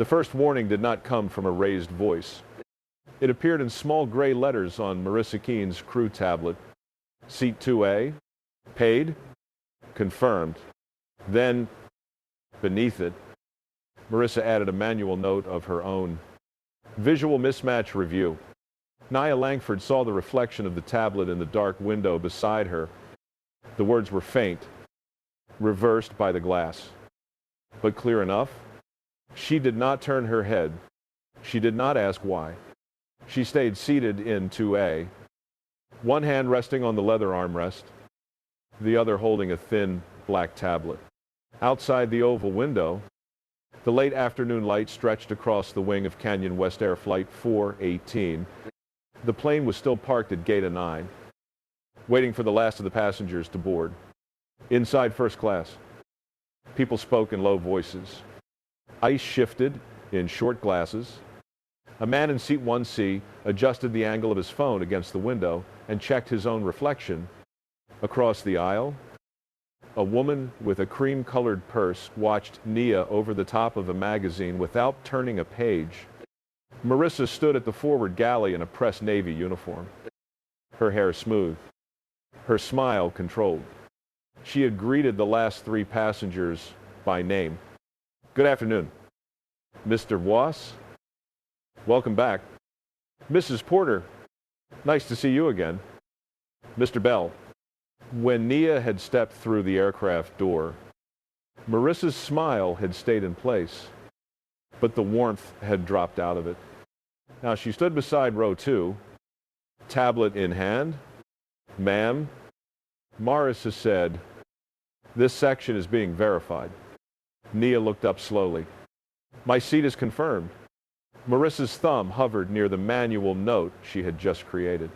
The first warning did not come from a raised voice. It appeared in small gray letters on Marissa Keene's crew tablet. Seat 2A, paid, confirmed. Then, beneath it, Marissa added a manual note of her own. Visual mismatch review. Nia Langford saw the reflection of the tablet in the dark window beside her. The words were faint, reversed by the glass, but clear enough. She did not turn her head. She did not ask why. She stayed seated in 2A, one hand resting on the leather armrest, the other holding a thin black tablet. Outside the oval window, the late afternoon light stretched across the wing of Canyon West Air Flight 418. The plane was still parked at Gate 9, waiting for the last of the passengers to board. Inside first class, people spoke in low voices. Ice shifted in short glasses. A man in seat 1C adjusted the angle of his phone against the window and checked his own reflection. Across the aisle, a woman with a cream-colored purse watched Nia over the top of a magazine without turning a page. Marissa stood at the forward galley in a pressed navy uniform, her hair smooth, her smile controlled. She had greeted the last three passengers by name. Good afternoon. Mr. Voss, welcome back. Mrs. Porter, nice to see you again. Mr. Bell. When Nia had stepped through the aircraft door, Marissa's smile had stayed in place, but the warmth had dropped out of it. Now she stood beside row 2, tablet in hand. Ma'am, Marissa said, "This section is being verified." Nia looked up slowly. "My seat is confirmed." Marissa's thumb hovered near the manual note she had just created.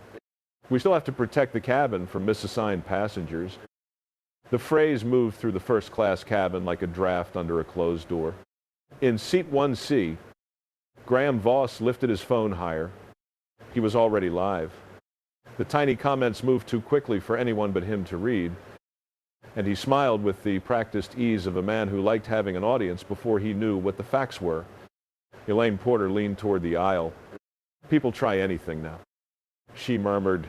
"We still have to protect the cabin from misassigned passengers." The phrase moved through the first-class cabin like a draft under a closed door. In seat 1C, Graham Voss lifted his phone higher. He was already live. The tiny comments moved too quickly for anyone but him to read, and he smiled with the practiced ease of a man who liked having an audience before he knew what the facts were. Elaine Porter leaned toward the aisle. "People try anything now," she murmured,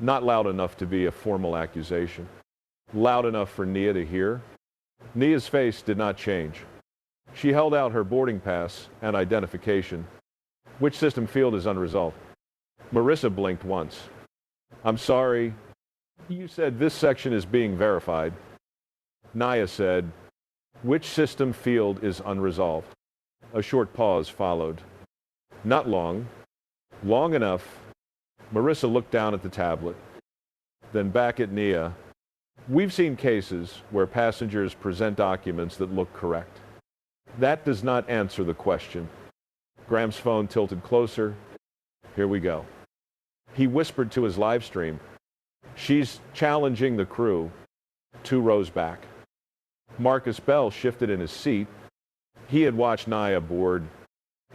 not loud enough to be a formal accusation, loud enough for Nia to hear. Nia's face did not change. She held out her boarding pass and identification. "Which system field is unresolved?" Marissa blinked once. "I'm sorry. You said this section is being verified." Nia said, "Which system field is unresolved?" A short pause followed. Not long. Long enough. Marissa looked down at the tablet, then back at Nia. "We've seen cases where passengers present documents that look correct. That does not answer the question." Graham's phone tilted closer. "Here we go." He whispered to his live stream. "She's challenging the crew." 2 rows back. Marcus Bell shifted in his seat. He had watched Nia board.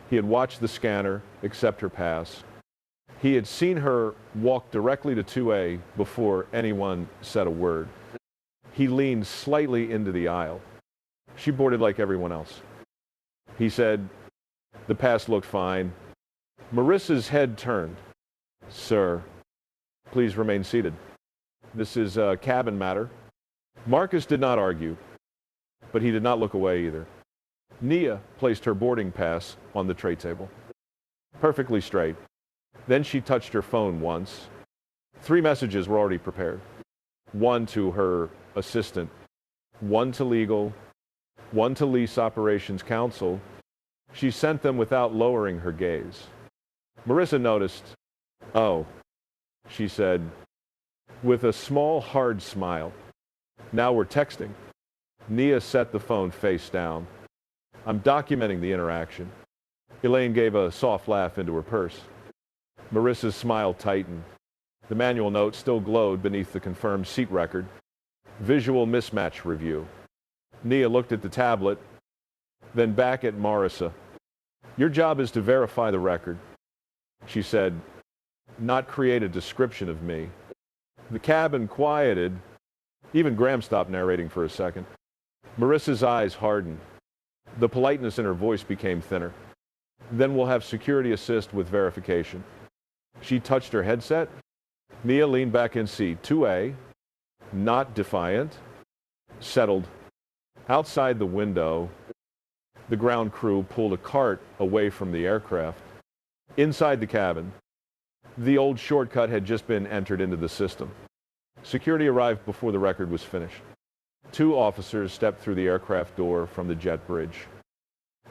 He had watched the scanner accept her pass. He had seen her walk directly to 2A before anyone said a word. He leaned slightly into the aisle. She boarded like everyone else. He said, "The pass looked fine." Marissa's head turned. "Sir, please remain seated. This is a cabin matter." Marcus did not argue, but he did not look away either. Nia placed her boarding pass on the tray table, perfectly straight. Then she touched her phone once. 3 messages were already prepared. 1 to her assistant, 1 to legal, 1 to lease operations counsel. She sent them without lowering her gaze. Marissa noticed. "Oh," she said, with a small, hard smile. "Now we're texting." Nia set the phone face down. "I'm documenting the interaction." Elaine gave a soft laugh into her purse. Marissa's smile tightened. The manual note still glowed beneath the confirmed seat record. Visual mismatch review. Nia looked at the tablet, then back at Marissa. "Your job is to verify the record," she said, "not create a description of me." The cabin quieted. Even Graham stopped narrating for a second. Marissa's eyes hardened. The politeness in her voice became thinner. Then we'll have security assist with verification. She touched her headset. Nia leaned back in seat 2A, not defiant, settled. Outside the window, the ground crew pulled a cart away from the aircraft. Inside the cabin, the old shortcut had just been entered into the system. Security arrived before the record was finished. 2 officers stepped through the aircraft door from the jet bridge,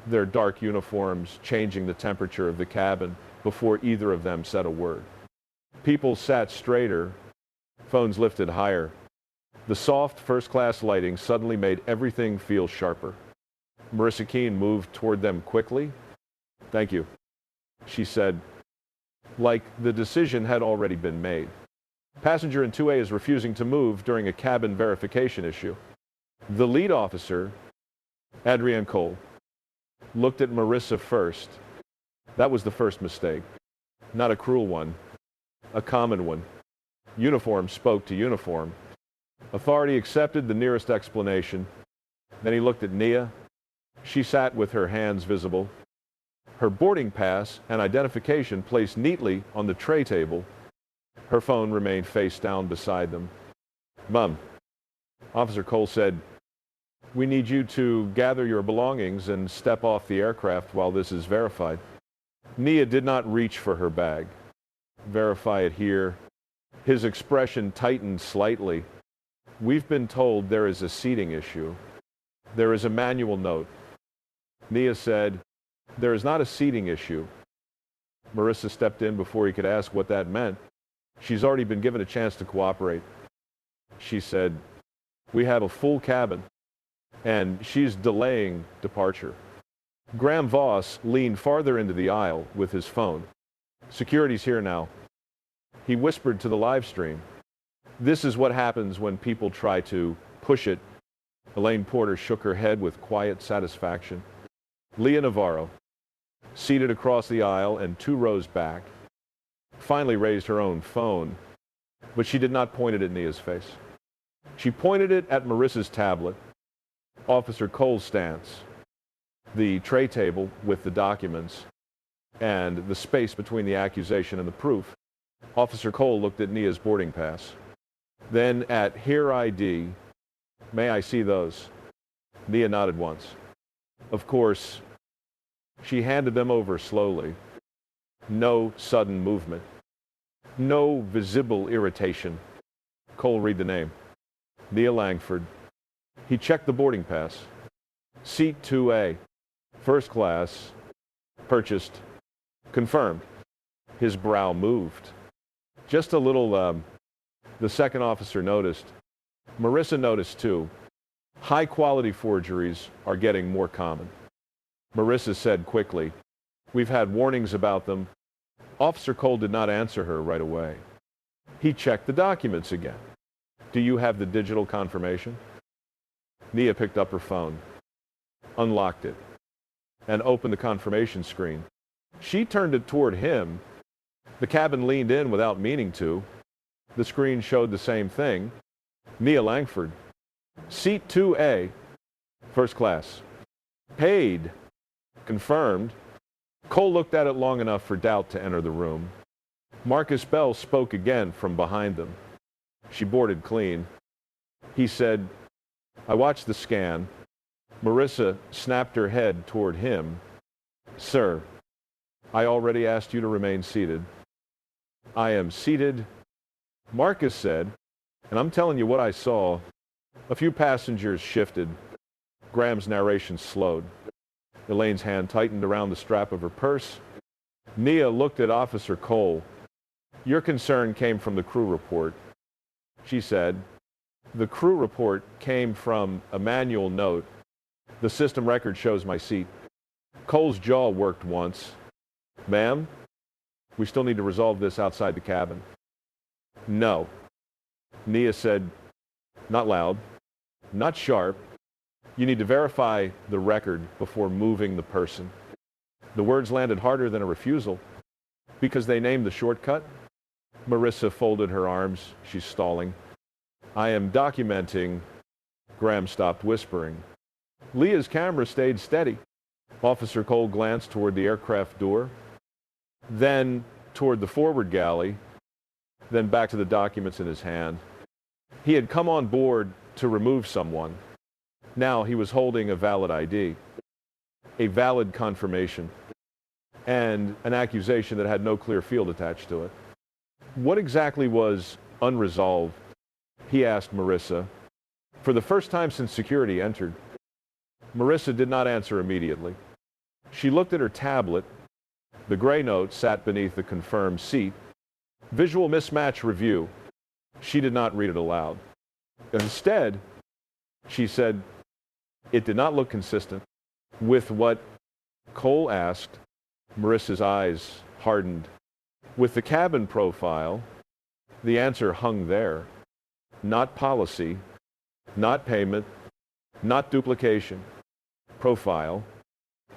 their dark uniforms changing the temperature of the cabin before either of them said a word. People sat straighter, phones lifted higher. The soft first-class lighting suddenly made everything feel sharper. Marissa Keene moved toward them quickly. "Thank you," she said, like the decision had already been made. Passenger in 2A is refusing to move during a cabin verification issue. The lead officer, Adrienne Cole, looked at Marissa first. That was the first mistake. Not a cruel one, a common one. Uniform spoke to uniform. Authority accepted the nearest explanation. Then he looked at Nia. She sat with her hands visible, her boarding pass and identification placed neatly on the tray table. Her phone remained face down beside them. "Mom," Officer Cole said, "we need you to gather your belongings and step off the aircraft while this is verified." Nia did not reach for her bag. "Verify it here." His expression tightened slightly. "We've been told there is a seating issue. There is a manual note." Nia said, "There is not a seating issue." Marissa stepped in before he could ask what that meant. "She's already been given a chance to cooperate." She said, "We have a full cabin, and she's delaying departure." Graham Voss leaned farther into the aisle with his phone. "Security's here now." He whispered to the live stream. "This is what happens when people try to push it." Elaine Porter shook her head with quiet satisfaction. Leah Navarro, seated across the aisle and 2 rows back, finally raised her own phone, but she did not point it at Nia's face. She pointed it at Marissa's tablet. Officer Cole's stance, the tray table with the documents, and the space between the accusation and the proof. Officer Cole looked at Nia's boarding pass. Then at "Here ID," "May I see those?" Nia nodded once. Of course, she handed them over slowly. No sudden movement. No visible irritation. Cole read the name. Nia Langford. He checked the boarding pass. Seat 2A. First class. Purchased. Confirmed. His brow moved. Just a little, the second officer noticed. Marissa noticed too. High-quality forgeries are getting more common. Marissa said quickly, "We've had warnings about them." Officer Cole did not answer her right away. He checked the documents again. "Do you have the digital confirmation?" Nia picked up her phone, unlocked it, and opened the confirmation screen. She turned it toward him. The cabin leaned in without meaning to. The screen showed the same thing. Nia Langford. Seat 2A, first class. Paid. Confirmed. Cole looked at it long enough for doubt to enter the room. Marcus Bell spoke again from behind them. She boarded clean. He said, "I watched the scan." Marissa snapped her head toward him. "Sir, I already asked you to remain seated." "I am seated," Marcus said, "and I'm telling you what I saw." A few passengers shifted. Graham's narration slowed. Elaine's hand tightened around the strap of her purse. Nia looked at Officer Cole. "Your concern came from the crew report," she said. "The crew report came from a manual note. The system record shows my seat." Cole's jaw worked once. "Ma'am, we still need to resolve this outside the cabin." "No," Nia said, not loud, not sharp. "You need to verify the record before moving the person." The words landed harder than a refusal. "Because they named the shortcut?" Marissa folded her arms. She's stalling. "I am documenting." Graham stopped whispering. Leah's camera stayed steady. Officer Cole glanced toward the aircraft door, then toward the forward galley, then back to the documents in his hand. He had come on board to remove someone. Now he was holding a valid ID, a valid confirmation, and an accusation that had no clear field attached to it. What exactly was unresolved? He asked Marissa. For the first time since security entered, Marissa did not answer immediately. She looked at her tablet. The gray note sat beneath the confirmed seat. Visual mismatch review. She did not read it aloud. Instead, she said, it did not look consistent with what Cole asked. Marissa's eyes hardened. With the cabin profile, the answer hung there. Not policy, not payment, not duplication. Profile.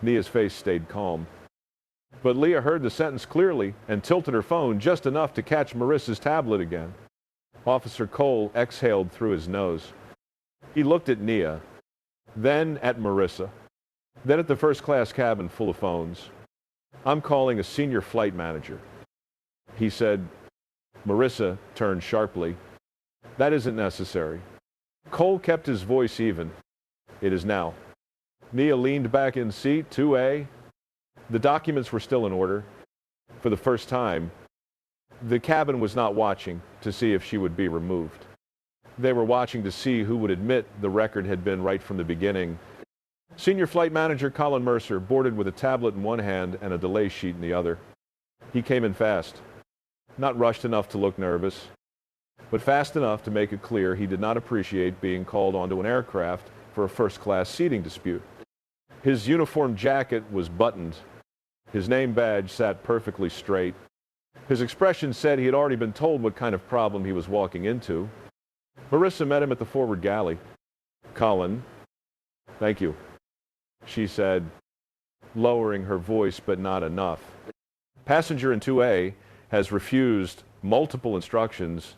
Nia's face stayed calm. But Leah heard the sentence clearly and tilted her phone just enough to catch Marissa's tablet again. Officer Cole exhaled through his nose. He looked at Nia, then at Marissa, then at the first-class cabin full of phones. I'm calling a senior flight manager, he said. Marissa turned sharply. That isn't necessary. Cole kept his voice even. It is now. Nia leaned back in seat 2A. The documents were still in order. For the first time, the cabin was not watching to see if she would be removed. They were watching to see who would admit the record had been right from the beginning. Senior Flight Manager Colin Mercer boarded with a tablet in one hand and a delay sheet in the other. He came in fast, not rushed enough to look nervous, but fast enough to make it clear he did not appreciate being called onto an aircraft for a first-class seating dispute. His uniform jacket was buttoned. His name badge sat perfectly straight. His expression said he had already been told what kind of problem he was walking into. Marissa met him at the forward galley. Colin, thank you, she said, lowering her voice but not enough. Passenger in 2A has refused multiple instructions.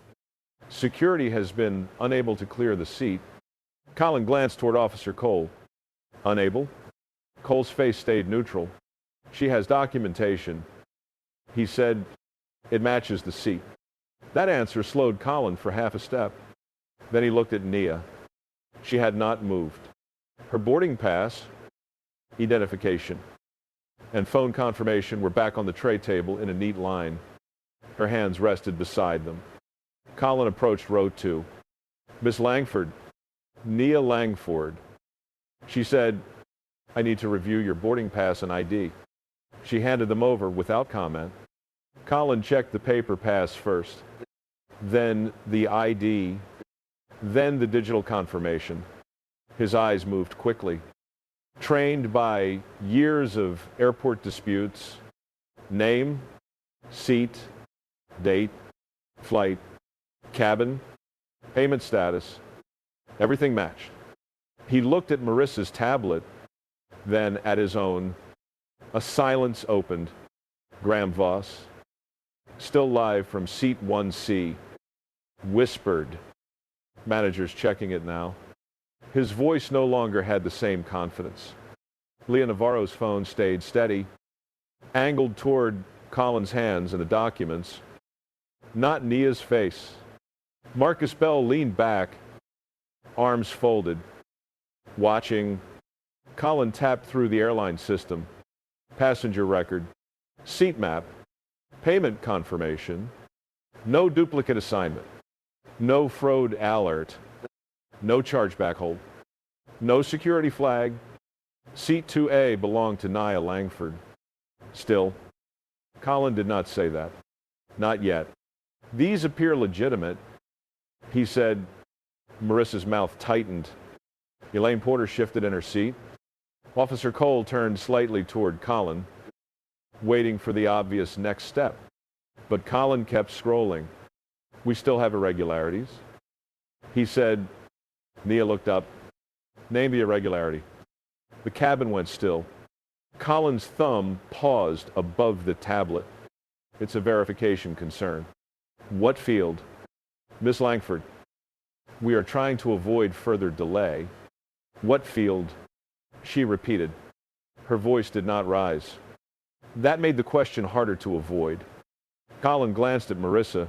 Security has been unable to clear the seat. Colin glanced toward Officer Cole. Unable? Cole's face stayed neutral. She has documentation. He said, it matches the seat. That answer slowed Colin for half a step. Then he looked at Nia. She had not moved. Her boarding pass, identification, and phone confirmation were back on the tray table in a neat line. Her hands rested beside them. Colin approached row 2. Miss Langford, Nia Langford. She said, I need to review your boarding pass and ID. She handed them over without comment. Colin checked the paper pass first, then the ID, then the digital confirmation. His eyes moved quickly. Trained by years of airport disputes, name, seat, date, flight, cabin, payment status, everything matched. He looked at Marissa's tablet, then at his own. A silence opened. Graham Voss, still live from seat 1C, whispered. Manager's checking it now. His voice no longer had the same confidence. Leah Navarro's phone stayed steady, angled toward Colin's hands and the documents, not Nia's face. Marcus Bell leaned back, arms folded, watching. Colin tapped through the airline system, passenger record, seat map, payment confirmation, no duplicate assignment, no fraud alert, no chargeback hold, no security flag. Seat 2A belonged to Nia Langford. Still, Colin did not say that. Not yet. These appear legitimate, he said. Marissa's mouth tightened. Elaine Porter shifted in her seat. Officer Cole turned slightly toward Colin, waiting for the obvious next step. But Colin kept scrolling. We still have irregularities. He said. Nia looked up. Name the irregularity. The cabin went still. Colin's thumb paused above the tablet. It's a verification concern. What field? Miss Langford, we are trying to avoid further delay. What field She repeated. Her voice did not rise. That made the question harder to avoid. Colin glanced at Marissa.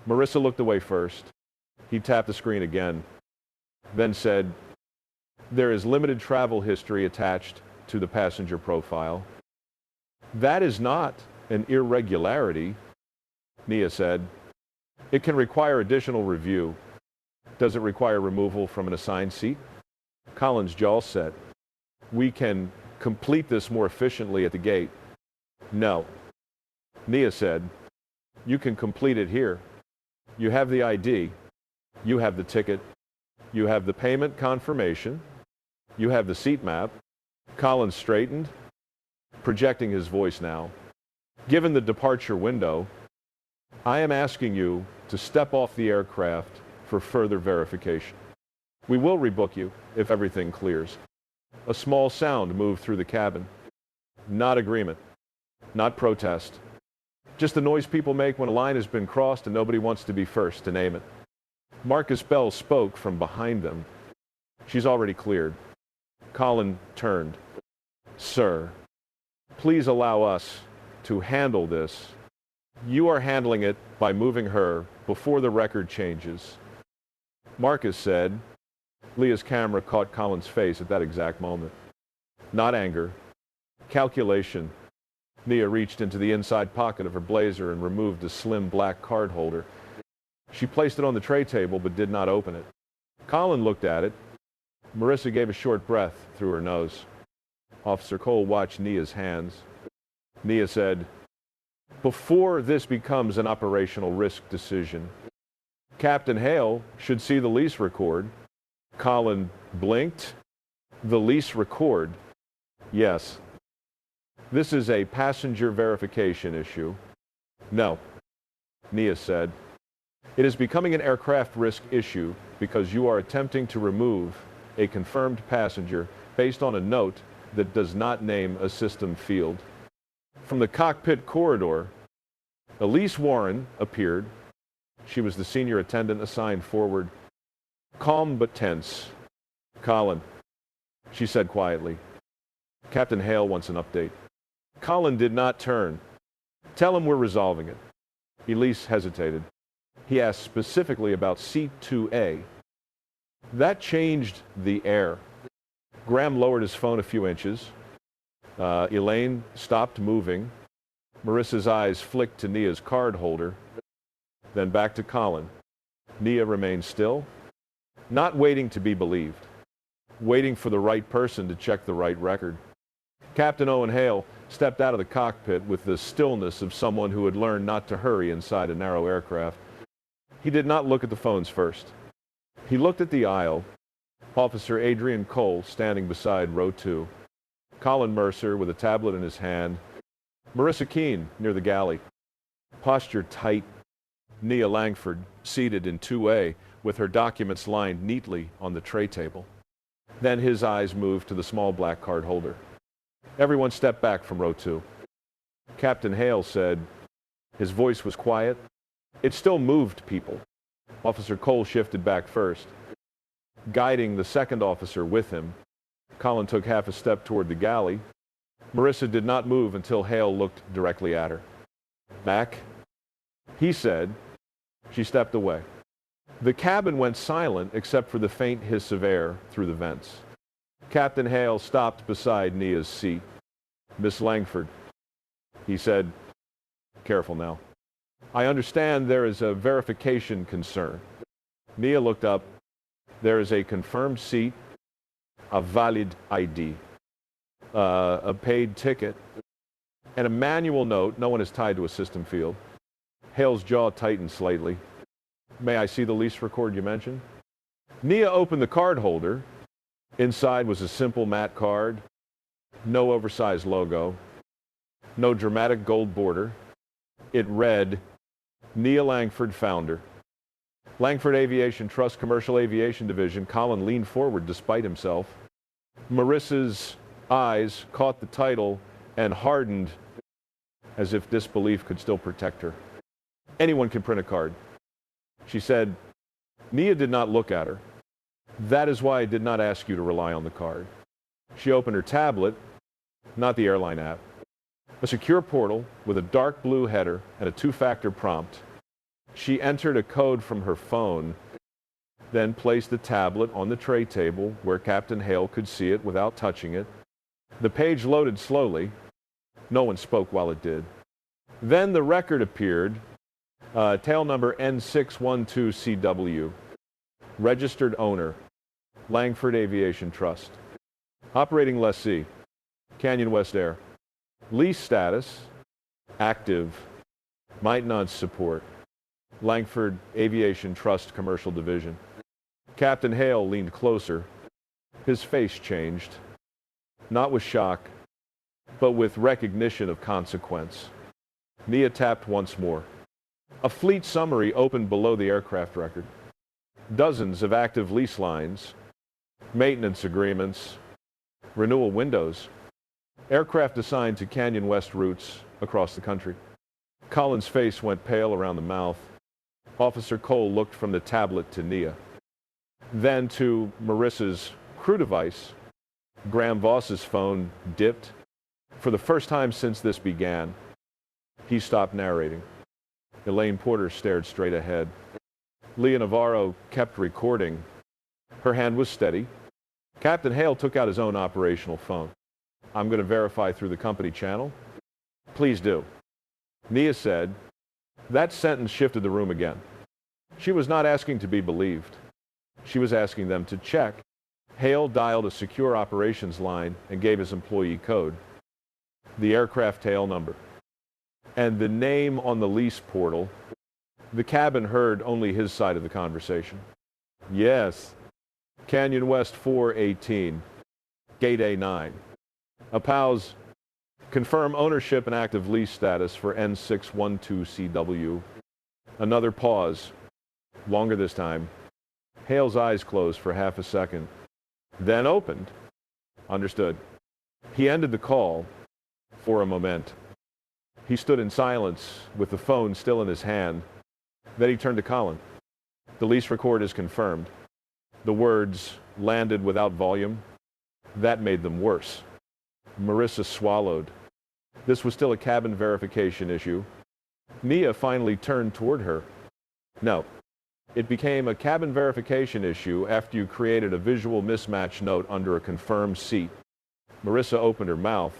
Marissa looked away first. He tapped the screen again, then said, "There is limited travel history attached to the passenger profile." "That is not an irregularity," Nia said. "It can require additional review." "Does it require removal from an assigned seat?" Colin's jaw set. "We can complete this more efficiently at the gate." "No." Nia said, "You can complete it here. You have the ID. You have the ticket. You have the payment confirmation. You have the seat map." Colin straightened, projecting his voice now. "Given the departure window, I am asking you to step off the aircraft for further verification. We will rebook you if everything clears." A small sound moved through the cabin. Not agreement, not protest. Just the noise people make when a line has been crossed and nobody wants to be first to name it. Marcus Bell spoke from behind them. "She's already cleared." Colin turned. "Sir, please allow us to handle this. You are handling it by moving her before the record changes." Marcus said. Leah's camera caught Colin's face at that exact moment. Not anger. Calculation. Nia reached into the inside pocket of her blazer and removed a slim black card holder. She placed it on the tray table but did not open it. Colin looked at it. Marissa gave a short breath through her nose. Officer Cole watched Nia's hands. Nia said, "Before this becomes an operational risk decision, Captain Hale should see the lease record." Colin blinked. "The lease record?" "Yes." "This is a passenger verification issue." "No," Nia said. "It is becoming an aircraft risk issue because you are attempting to remove a confirmed passenger based on a note that does not name a system field." From the cockpit corridor, Elise Warren appeared. She was the senior attendant assigned forward. Calm but tense. "Colin," she said quietly. "Captain Hale wants an update." Colin did not turn. "Tell him we're resolving it." Elise hesitated. He asked specifically about Seat 2A. That changed the air. Graham lowered his phone a few inches. Elaine stopped moving. Marissa's eyes flicked to Nia's card holder, then back to Colin. Nia remained still, not waiting to be believed, waiting for the right person to check the right record. Captain Owen Hale stepped out of the cockpit with the stillness of someone who had learned not to hurry inside a narrow aircraft. He did not look at the phones first. He looked at the aisle. Officer Adrian Cole standing beside row 2. Colin Mercer with a tablet in his hand. Marissa Keene near the galley. Posture tight. Nia Langford seated in 2A with her documents lined neatly on the tray table. Then his eyes moved to the small black card holder. Everyone stepped back from row 2. Captain Hale said, his voice was quiet. It still moved people. Officer Cole shifted back first, guiding the second officer with him. Colin took half a step toward the galley. Marissa did not move until Hale looked directly at her. "Back," he said. She stepped away. The cabin went silent except for the faint hiss of air through the vents. Captain Hale stopped beside Nia's seat. "Miss Langford," he said, "careful now. I understand there is a verification concern." Nia looked up. "There is a confirmed seat, a valid ID, a paid ticket, and a manual note. No one is tied to a system field." Hale's jaw tightened slightly. "May I see the lease record you mentioned?" Nia opened the card holder. Inside was a simple matte card. No oversized logo. No dramatic gold border. It read, "Nia Langford, founder. Langford Aviation Trust Commercial Aviation Division." Colin leaned forward despite himself. Marissa's eyes caught the title and hardened as if disbelief could still protect her. "Anyone can print a card," she said. Nia did not look at her. "That is why I did not ask you to rely on the card. She opened her tablet, not the airline app, a secure portal with a dark blue header and a two-factor prompt. She entered a code from her phone, then placed the tablet on the tray table where Captain Hale could see it without touching it. The page loaded slowly. No one spoke while it did. Then the record appeared, tail number N612CW, registered owner, Langford Aviation Trust, operating lessee, Canyon West Air, lease status, active, maintenance support, Langford Aviation Trust Commercial Division. Captain Hale leaned closer. His face changed, not with shock, but with recognition of consequence. Nia tapped once more. A fleet summary opened below the aircraft record. Dozens of active lease lines, maintenance agreements, renewal windows, aircraft assigned to Canyon West routes across the country. Colin's face went pale around the mouth. Officer Cole looked from the tablet to Nia, then to Marissa's crew device. Graham Voss's phone dipped. For the first time since this began, he stopped narrating. Elaine Porter stared straight ahead. Leah Navarro kept recording. Her hand was steady. Captain Hale took out his own operational phone. I'm going to verify through the company channel. Please do. Nia said. That sentence shifted the room again. She was not asking to be believed. She was asking them to check. Hale dialed a secure operations line and gave his employee code, the aircraft tail number, and the name on the lease portal. The cabin heard only his side of the conversation. Yes, Canyon West 418, Gate A9. A pause. Confirm ownership and active lease status for N612CW. Another pause. Longer this time. Hale's eyes closed for half a second, then opened. Understood. He ended the call for a moment. He stood in silence with the phone still in his hand. Then he turned to Colin. The lease record is confirmed. The words landed without volume. That made them worse. Marissa swallowed. This was still a cabin verification issue. Nia finally turned toward her. No. It became a cabin verification issue after you created a visual mismatch note under a confirmed seat. Marissa opened her mouth.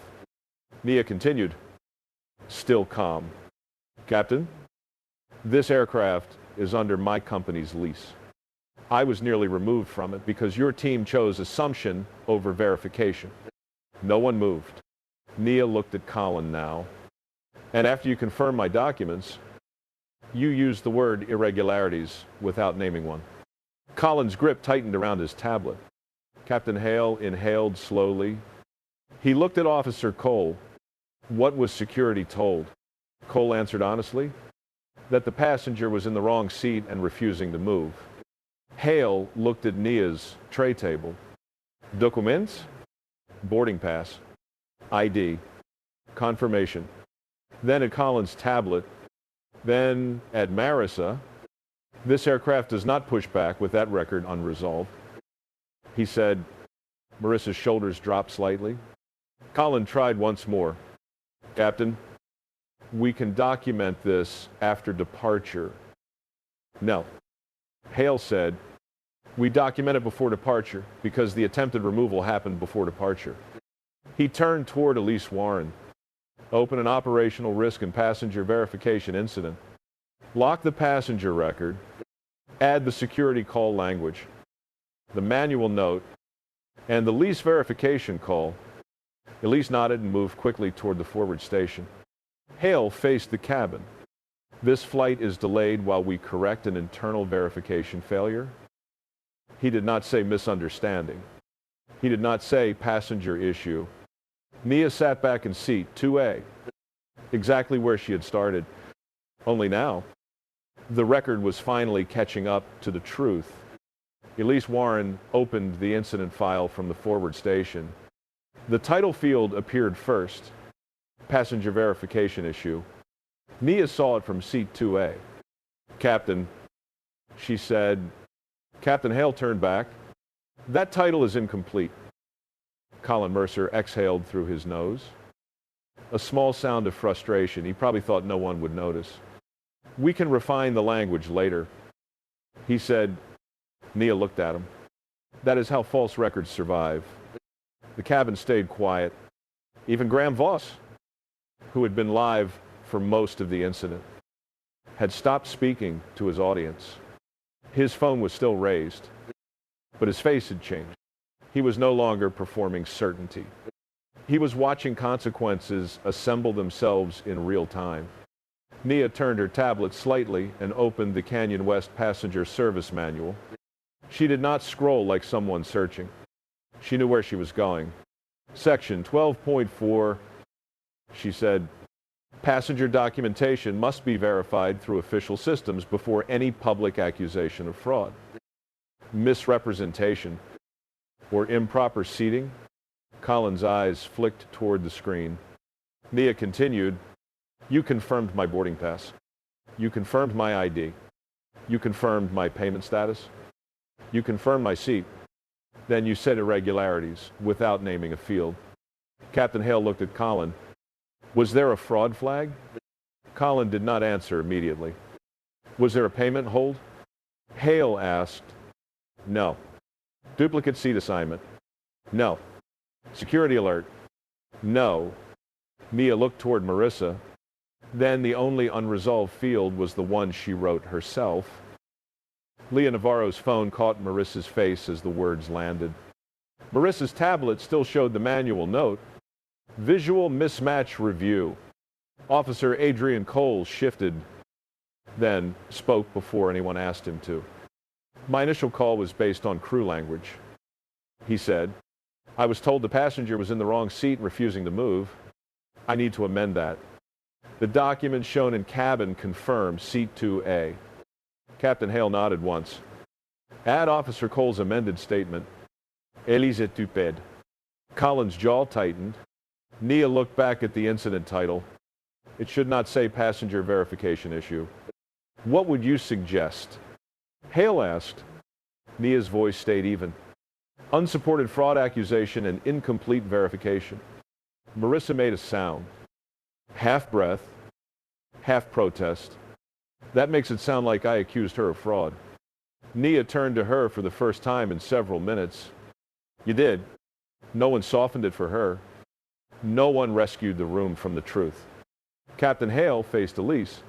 Nia continued, still calm. Captain, this aircraft is under my company's lease. I was nearly removed from it because your team chose assumption over verification. No one moved. Nia looked at Colin now. And after you confirmed my documents, you used the word irregularities without naming one. Colin's grip tightened around his tablet. Captain Hale inhaled slowly. He looked at Officer Cole. What was security told? Cole answered honestly, that the passenger was in the wrong seat and refusing to move. Hale looked at Nia's tray table. Documents? Boarding pass. ID. Confirmation. Then at Colin's tablet. Then at Marissa. This aircraft does not push back with that record unresolved. He said. Marissa's shoulders dropped slightly. Colin tried once more. Captain, we can document this after departure. No. Hale said, we document it before departure because the attempted removal happened before departure. He turned toward Elise Warren. Open an operational risk and passenger verification incident. Lock the passenger record. Add the security call language, the manual note, and the lease verification call. Elise nodded and moved quickly toward the forward station. Hale faced the cabin. This flight is delayed while we correct an internal verification failure. He did not say misunderstanding. He did not say passenger issue. Nia sat back in seat 2A, exactly where she had started. Only now, the record was finally catching up to the truth. Elise Warren opened the incident file from the forward station. The title field appeared first, passenger verification issue. Nia saw it from seat 2A. Captain, she said. Captain Hale turned back. That title is incomplete. Colin Mercer exhaled through his nose. A small sound of frustration. He probably thought no one would notice. We can refine the language later, he said. Nia looked at him. That is how false records survive. The cabin stayed quiet. Even Graham Voss, who had been live for most of the incident, had stopped speaking to his audience. His phone was still raised, but his face had changed. He was no longer performing certainty. He was watching consequences assemble themselves in real time. Nia turned her tablet slightly and opened the Canyon West Passenger Service Manual. She did not scroll like someone searching. She knew where she was going. Section 12.4, she said, passenger documentation must be verified through official systems before any public accusation of fraud. Misrepresentation or improper seating? Colin's eyes flicked toward the screen. Nia continued, you confirmed my boarding pass. You confirmed my ID. You confirmed my payment status. You confirmed my seat. Then you said irregularities without naming a field. Captain Hale looked at Colin. Was there a fraud flag? Colin did not answer immediately. Was there a payment hold? Hale asked. No. Duplicate seat assignment? No. Security alert? No. Nia looked toward Marissa. Then the only unresolved field was the one she wrote herself. Leah Navarro's phone caught Marissa's face as the words landed. Marissa's tablet still showed the manual note. Visual mismatch review. Officer Adrian Cole shifted, then spoke before anyone asked him to. My initial call was based on crew language. He said, I was told the passenger was in the wrong seat and refusing to move. I need to amend that. The document shown in cabin confirms seat 2A. Captain Hale nodded once. Add Officer Cole's amended statement. Elise Tuped. Colin's jaw tightened. Nia looked back at the incident title. It should not say passenger verification issue. What would you suggest? Hale asked. Nia's voice stayed even. Unsupported fraud accusation and incomplete verification. Marissa made a sound. Half breath, half protest. That makes it sound like I accused her of fraud. Nia turned to her for the first time in several minutes. You did. No one softened it for her. No one rescued the room from the truth. Captain Hale faced Elise.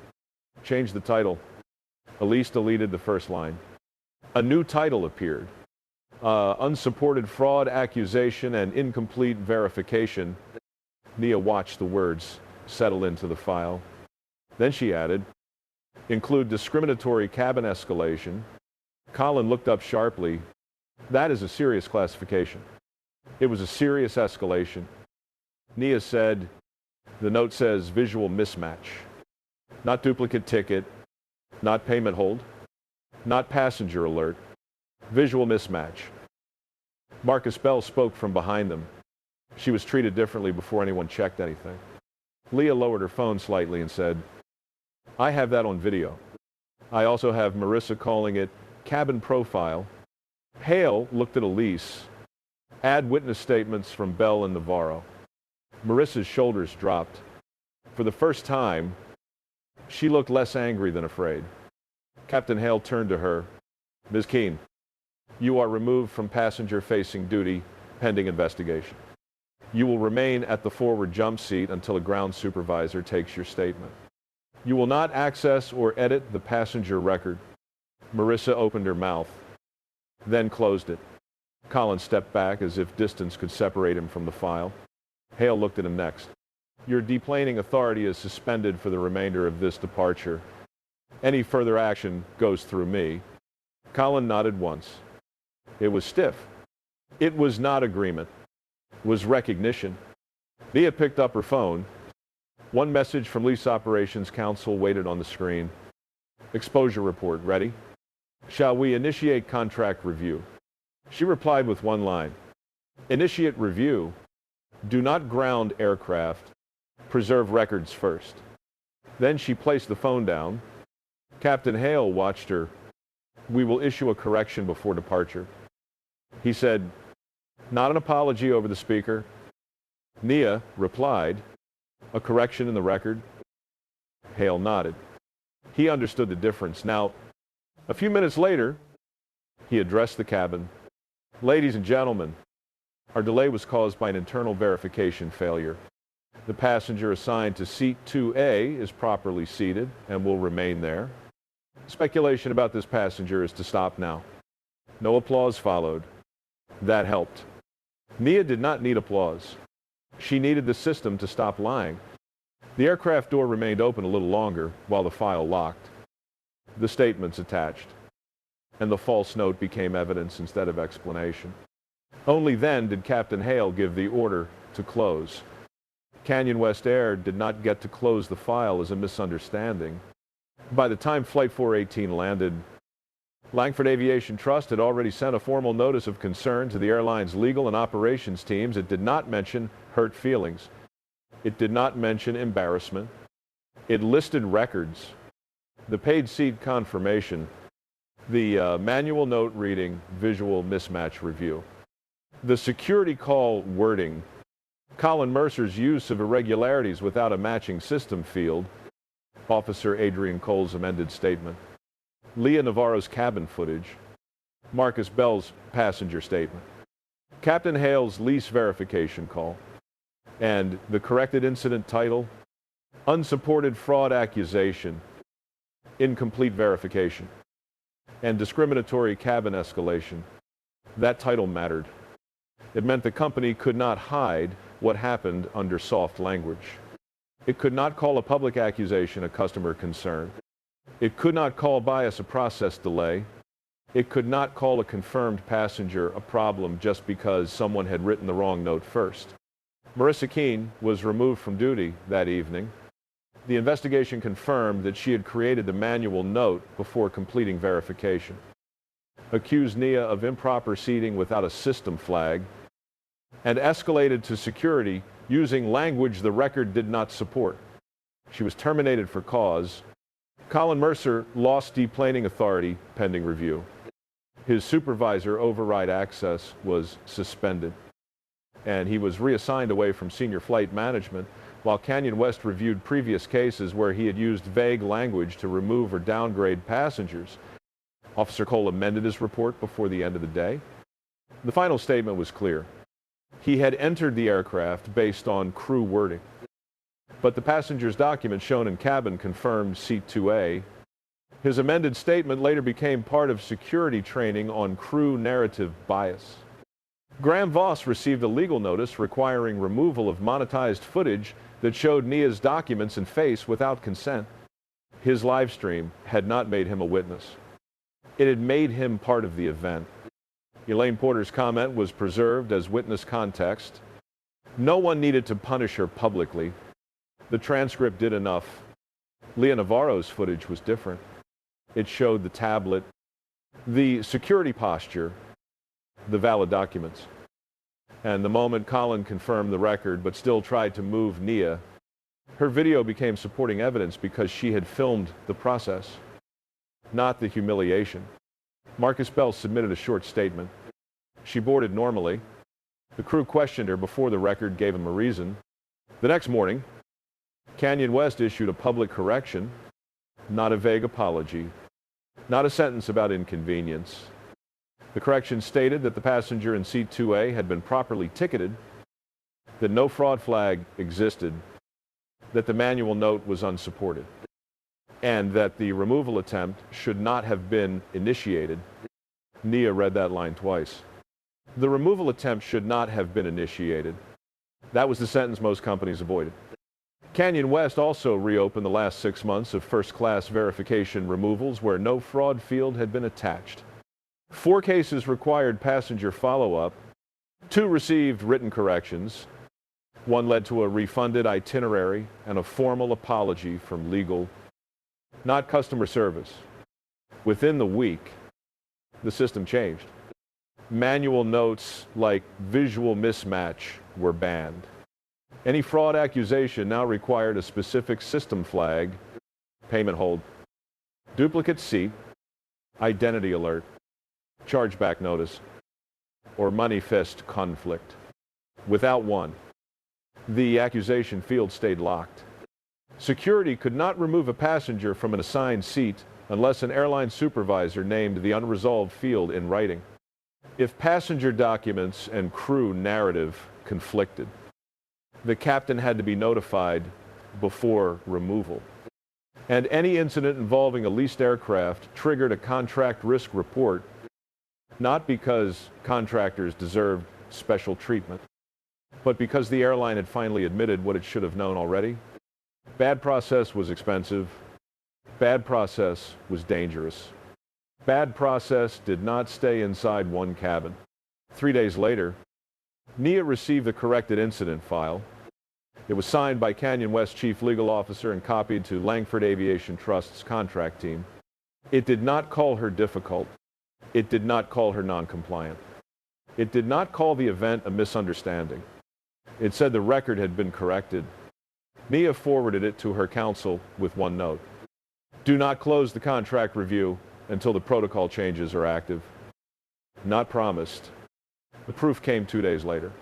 Changed the title. Elise deleted the first line. A new title appeared. Unsupported fraud accusation and incomplete verification. Nia watched the words settle into the file. Then she added, include discriminatory cabin escalation. Colin looked up sharply. That is a serious classification. It was a serious escalation. Nia said, the note says visual mismatch. Not duplicate ticket, not payment hold, not passenger alert. Visual mismatch. Marcus Bell spoke from behind them. She was treated differently before anyone checked anything. Leah lowered her phone slightly and said, I have that on video. I also have Marissa calling it cabin profile. Hale looked at Elise. Add witness statements from Bell and Navarro. Marissa's shoulders dropped. For the first time, she looked less angry than afraid. Captain Hale turned to her. Ms. Keene, you are removed from passenger-facing duty pending investigation. You will remain at the forward jump seat until a ground supervisor takes your statement. You will not access or edit the passenger record. Marissa opened her mouth, then closed it. Colin stepped back as if distance could separate him from the file. Hale looked at him next. Your deplaning authority is suspended for the remainder of this departure. Any further action goes through me. Colin nodded once. It was stiff. It was not agreement. It was recognition. Nia picked up her phone. One message from Lease Operations Council waited on the screen. Exposure report ready? Shall we initiate contract review? She replied with one line. Initiate review. Do not ground aircraft. Preserve records first. Then she placed the phone down. Captain Hale watched her. We will issue a correction before departure. He said, Not an apology over the speaker. Nia replied, "A correction in the record." Hale nodded. He understood the difference. Now, a few minutes later, he addressed the cabin. "Ladies and gentlemen, our delay was caused by an internal verification failure. The passenger assigned to seat 2A is properly seated and will remain there. Speculation about this passenger is to stop now." No applause followed. That helped. Nia did not need applause. She needed the system to stop lying. The aircraft door remained open a little longer while the file locked. The statements attached, and the false note became evidence instead of explanation. Only then did Captain Hale give the order to close. Canyon West Air did not get to close the file as a misunderstanding. By the time Flight 418 landed, Langford Aviation Trust had already sent a formal notice of concern to the airline's legal and operations teams. It did not mention hurt feelings. It did not mention embarrassment. It listed records, the paid seat confirmation, the manual note reading, visual mismatch review, the security call wording, Colin Mercer's use of irregularities without a matching system field, Officer Adrian Cole's amended statement, Leah Navarro's cabin footage, Marcus Bell's passenger statement, Captain Hale's lease verification call, and the corrected incident title, Unsupported Fraud Accusation, Incomplete Verification, and Discriminatory Cabin Escalation. That title mattered. It meant the company could not hide what happened under soft language. It could not call a public accusation a customer concern. It could not call bias a process delay. It could not call a confirmed passenger a problem just because someone had written the wrong note first. Marissa Keene was removed from duty that evening. The investigation confirmed that she had created the manual note before completing verification, accused Nia of improper seating without a system flag, and escalated to security using language the record did not support. She was terminated for cause. Colin Mercer lost deplaning authority pending review. His supervisor override access was suspended, and he was reassigned away from senior flight management, while Canyon West reviewed previous cases where he had used vague language to remove or downgrade passengers. Officer Cole amended his report before the end of the day. The final statement was clear. He had entered the aircraft based on crew wording, but the passenger's document shown in cabin confirmed seat 2A. His amended statement later became part of security training on crew narrative bias. Graham Voss received a legal notice requiring removal of monetized footage that showed Nia's documents and face without consent. His live stream had not made him a witness. It had made him part of the event. Elaine Porter's comment was preserved as witness context. No one needed to punish her publicly. The transcript did enough. Leah Navarro's footage was different. It showed the tablet, the security posture, the valid documents. And the moment Colin confirmed the record but still tried to move Nia, her video became supporting evidence because she had filmed the process, not the humiliation. Marcus Bell submitted a short statement. She boarded normally. The crew questioned her before the record gave him a reason. The next morning, Canyon West issued a public correction, not a vague apology, not a sentence about inconvenience. The correction stated that the passenger in seat 2A had been properly ticketed, that no fraud flag existed, that the manual note was unsupported, and that the removal attempt should not have been initiated. Nia read that line twice. The removal attempt should not have been initiated. That was the sentence most companies avoided. Canyon West also reopened the last 6 months of first-class verification removals where no fraud field had been attached. 4 cases required passenger follow-up. 2 received written corrections. 1 led to a refunded itinerary and a formal apology from legal, not customer service. Within the week, the system changed. Manual notes like visual mismatch were banned. Any fraud accusation now required a specific system flag, payment hold, duplicate seat, identity alert, chargeback notice. or manifest conflict. Without one, the accusation field stayed locked. Security could not remove a passenger from an assigned seat unless an airline supervisor named the unresolved field in writing. If passenger documents and crew narrative conflicted, the captain had to be notified before removal. And any incident involving a leased aircraft triggered a contract risk report, not because contractors deserved special treatment, but because the airline had finally admitted what it should have known already. Bad process was expensive. Bad process was dangerous. Bad process did not stay inside one cabin. 3 days later, Nia received the corrected incident file. It was signed by Canyon West Chief Legal Officer and copied to Langford Aviation Trust's contract team. It did not call her difficult. It did not call her non-compliant. It did not call the event a misunderstanding. It said the record had been corrected. Nia forwarded it to her counsel with one note: do not close the contract review until the protocol changes are active. Not promised. The proof came 2 days later.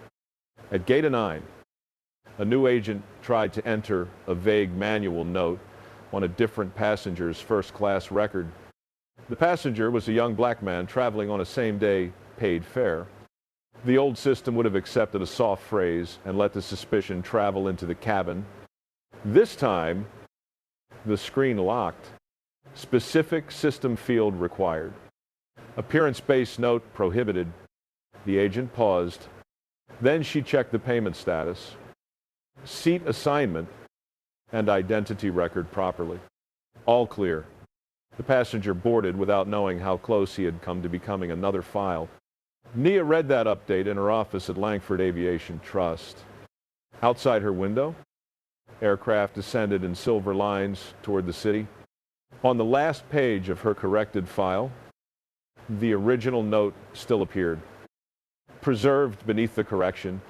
At Gate 9, a new agent tried to enter a vague manual note on a different passenger's first-class record. The passenger was a young black man traveling on a same-day paid fare. The old system would have accepted a soft phrase and let the suspicion travel into the cabin. This time, the screen locked. Specific system field required. Appearance-based note prohibited. The agent paused. Then she checked the payment status, seat assignment, and identity record properly. All clear. The passenger boarded without knowing how close he had come to becoming another file. Nia read that update in her office at Langford Aviation Trust. Outside her window, aircraft descended in silver lines toward the city. On the last page of her corrected file, the original note still appeared, preserved beneath the correction.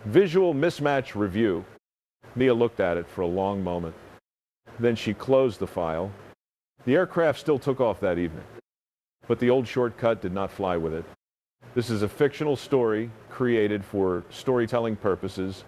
Visual mismatch review. Nia looked at it for a long moment. Then she closed the file. The aircraft still took off that evening, but the old shortcut did not fly with it. This is a fictional story created for storytelling purposes